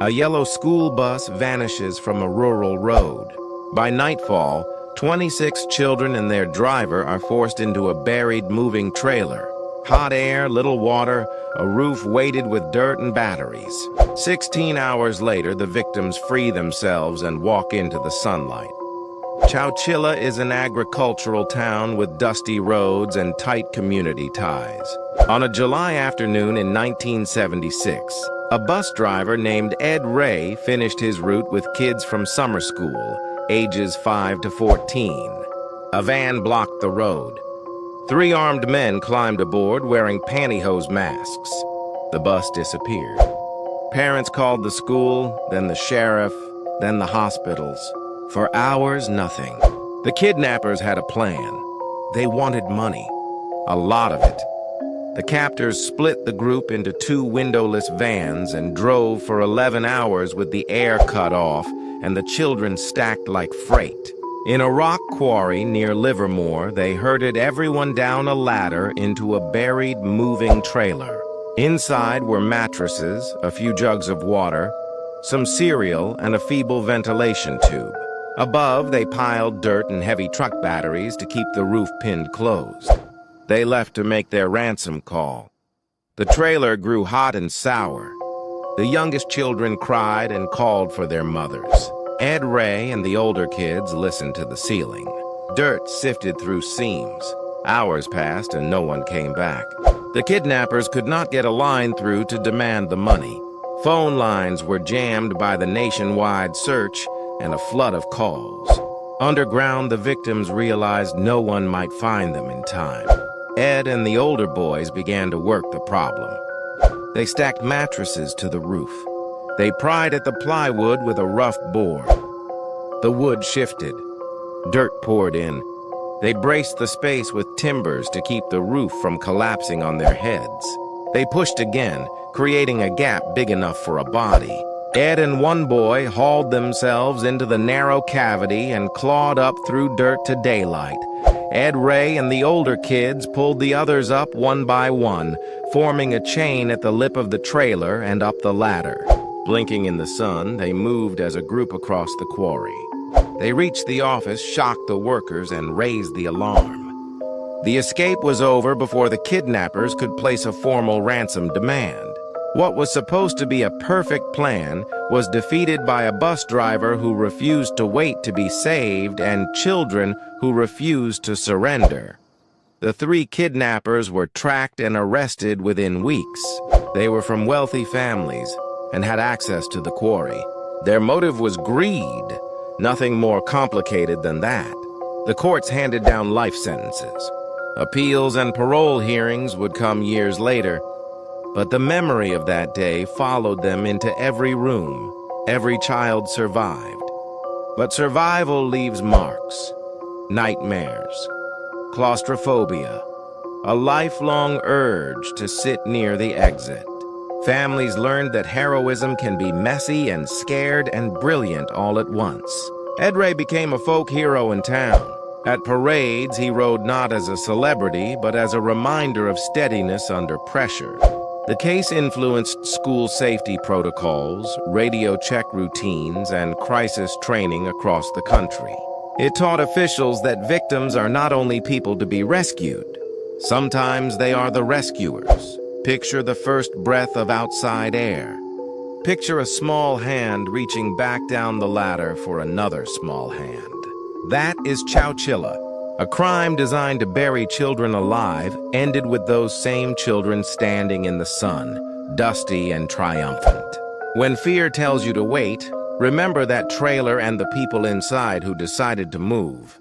A yellow school bus vanishes from a rural road. By nightfall, 26 children and their driver are forced into a buried moving trailer. Hot air, little water, a roof weighted with dirt and batteries. 16 hours later, the victims free themselves and walk into the sunlight. Chowchilla is an agricultural town with dusty roads and tight community ties. On a July afternoon in 1976, a bus driver named Ed Ray finished his route with kids from summer school, ages 5 to 14. A van blocked the road. 3 armed men climbed aboard wearing pantyhose masks. The bus disappeared. Parents called the school, then the sheriff, then the hospitals. For hours, nothing. The kidnappers had a plan. They wanted money. A lot of it. The captors split the group into 2 windowless vans and drove for 11 hours with the air cut off and the children stacked like freight. In a rock quarry near Livermore, they herded everyone down a ladder into a buried moving trailer. Inside were mattresses, a few jugs of water, some cereal, and a feeble ventilation tube. Above, they piled dirt and heavy truck batteries to keep the roof pinned closed. They left to make their ransom call. The trailer grew hot and sour. The youngest children cried and called for their mothers. Ed Ray and the older kids listened to the ceiling. Dirt sifted through seams. Hours passed and no one came back. The kidnappers could not get a line through to demand the money. Phone lines were jammed by the nationwide search and a flood of calls. Underground, the victims realized no one might find them in time. Ed and the older boys began to work the problem. They stacked mattresses to the roof. They pried at the plywood with a rough bore. The wood shifted. Dirt poured in. They braced the space with timbers to keep the roof from collapsing on their heads. They pushed again, creating a gap big enough for a body. Ed and one boy hauled themselves into the narrow cavity and clawed up through dirt to daylight. Ed Ray and the older kids pulled the others up one by one, forming a chain at the lip of the trailer and up the ladder. Blinking in the sun, they moved as a group across the quarry. They reached the office, shocked the workers, and raised the alarm. The escape was over before the kidnappers could place a formal ransom demand. What was supposed to be a perfect plan was defeated by a bus driver who refused to wait to be saved and children who refused to surrender. The 3 kidnappers were tracked and arrested within weeks. They were from wealthy families and had access to the quarry. Their motive was greed, nothing more complicated than that. The courts handed down life sentences. Appeals and parole hearings would come years later, but the memory of that day followed them into every room. Every child survived. But survival leaves marks, nightmares, claustrophobia, a lifelong urge to sit near the exit. Families learned that heroism can be messy and scared and brilliant all at once. Ed Ray became a folk hero in town. At parades, he rode not as a celebrity, but as a reminder of steadiness under pressure. The case influenced school safety protocols, radio check routines, and crisis training across the country. It taught officials that victims are not only people to be rescued. Sometimes they are the rescuers. Picture the first breath of outside air. Picture a small hand reaching back down the ladder for another small hand. That is Chowchilla. A crime designed to bury children alive ended with those same children standing in the sun, dusty and triumphant. When fear tells you to wait, remember that trailer and the people inside who decided to move.